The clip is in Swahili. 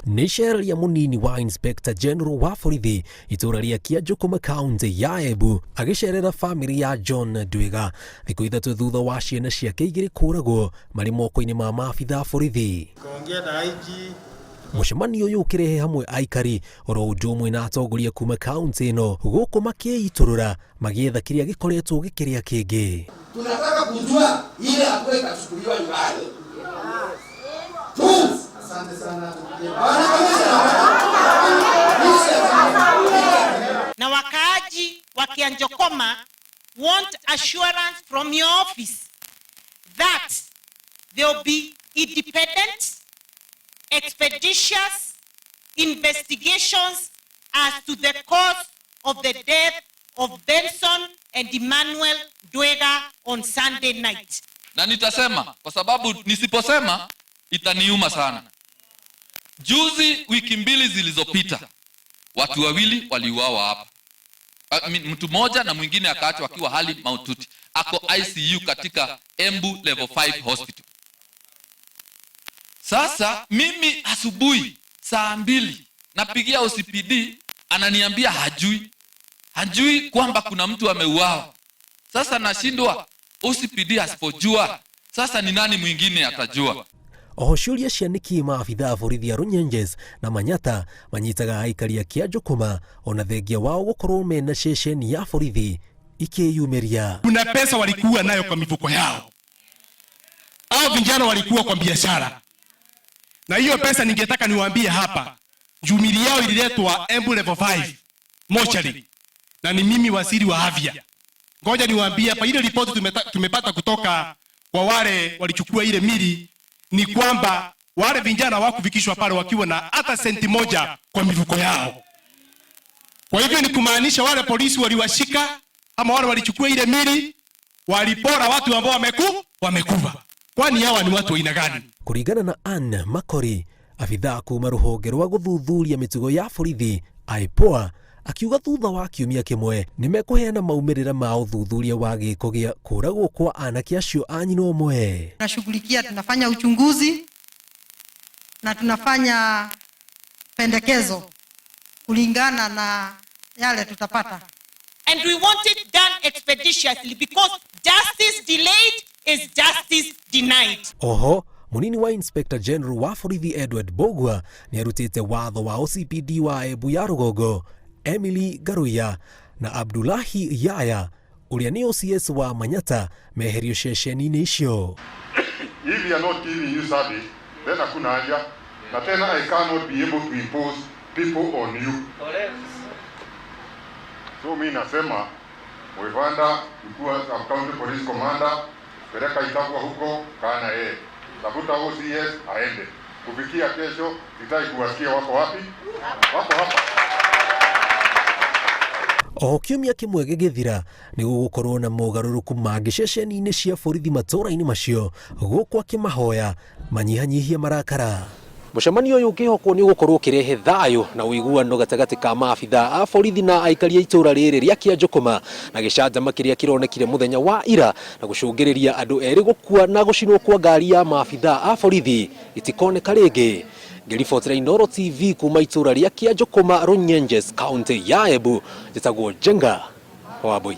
Nisheria munini wa Inspector General wa borithi itura ria Kianjũkũma County ya Embu agicerera family ya John Ndwiga thikũ ithatu thutha wa ciana ciake igĩrĩ kũragwo marĩ moko-inĩ ma maabitha borithi. Mũcemanio ũyũ ũkĩrehe hamwe aikari oro ũndũ ũmwe na atongoria kuma kaunti ĩno gũkũ makĩitũrũra magĩetha kĩrĩa gĩkoretwo gĩkĩrĩa kĩngĩ. Tunataka kujua ile hatua ikachukuliwa nyumbani. Asante sana. Na wakaaji wa Kianjokoma want assurance from your office that there will be independent, expeditious investigations as to the cause of the death of Benson and Emmanuel Ndwiga on Sunday night. Na nitasema kwa sababu nisiposema itaniuma sana. Juzi wiki mbili zilizopita watu wawili waliuawa hapa. Mtu mmoja na mwingine akaachwa akiwa hali mahututi. Ako ICU katika Embu Level 5 Hospital. Sasa mimi asubuhi saa 2 napigia OCPD ananiambia hajui kwamba kuna mtu ameuawa. Sasa nashindwa, OCPD asipojua sasa ni nani mwingine atajua? Ohoshuria cianiki maabitha borithi a Runyenjes na Manyata manyitaga aikari a Kianjũkũma ona thengia wao gũkorwo mena ceceni ya borithi ikiyumeria. Kuna pesa walikuwa nayo kwa mifuko yao. Hao vijana walikuwa kwa biashara. Na hiyo pesa ningetaka niwaambie hapa, jumili yao ililetwa Embu Level 5 mochari. Na ni mimi waziri wa afya. Ngoja niwaambie hapa, ile ripoti tumepata kutoka kwa wale walichukua ile mili ni kwamba wale vijana hawakufikishwa pale wakiwa na hata senti moja kwa mifuko yao. Kwa hivyo ni kumaanisha wale polisi waliwashika ama wale walichukua ile mili walipora watu ambao wamekufa. Kwani hawa ni watu aina gani? Kuringana na Ann Makori, afitha kuma rũhonge rwa gũthuthuria mĩtugo ya borithi IPOA, akiuga thutha wa kiumia kĩmwe nĩmekũheana maumĩrĩra ma ũthuthuria wa gĩko gĩa kũragwo kwa anake acio a nyina ũmwe. Tunashughulikia, tunafanya uchunguzi na tunafanya pendekezo kulingana na yale tutapata. And we want it done expeditiously because justice delayed is justice denied. Oho, munini wa Inspector General wa borithi Edward Bogwa nĩarutĩte watho wa OCPD wa Embu ya Rũgongo Emily Garuya na Abdullahi Yaya uria ni OCS wa Manyata meherio ceceni-inĩ icio. If you are not giving you service, then hakuna haja. Na tena I cannot be able to impose people on you. So mimi nasema Mwevanda mkuu County Police Commander peleka Itagwa huko kana yeye. Tafuta OCS aende. Kufikia kesho sitaki kuwasikia wako wapi? Wako hapa. O kiumia kĩmwe gĩgĩthira nĩ gũgũkorwo na mogarũrũku mangĩ ceceni-inĩ cia borithi matũũra-inĩ macio gũkũ akĩmahoya manyihanyihie marakara. Mũcemanio ũyũ ũkĩhokwo nĩ ũgũkorwo ũkĩrehe thayũ na ũiguano gatagatĩ ka maabitha a borithi na aikari a itũũra rĩrĩ rĩa Kianjũkũma na gĩcanjama kĩrĩa kĩronekire mũthenya wa ira na gũcũngĩrĩria andũ erĩ gũkua na gũcinwo kwa ngari ya maabitha a borithi itikoneka rĩngĩ. Ngĩribotera Inooro TV kuma itũũra rĩa Kianjũkũma Runyenjes County ya Embu, njĩtagwo Njenga Wambui.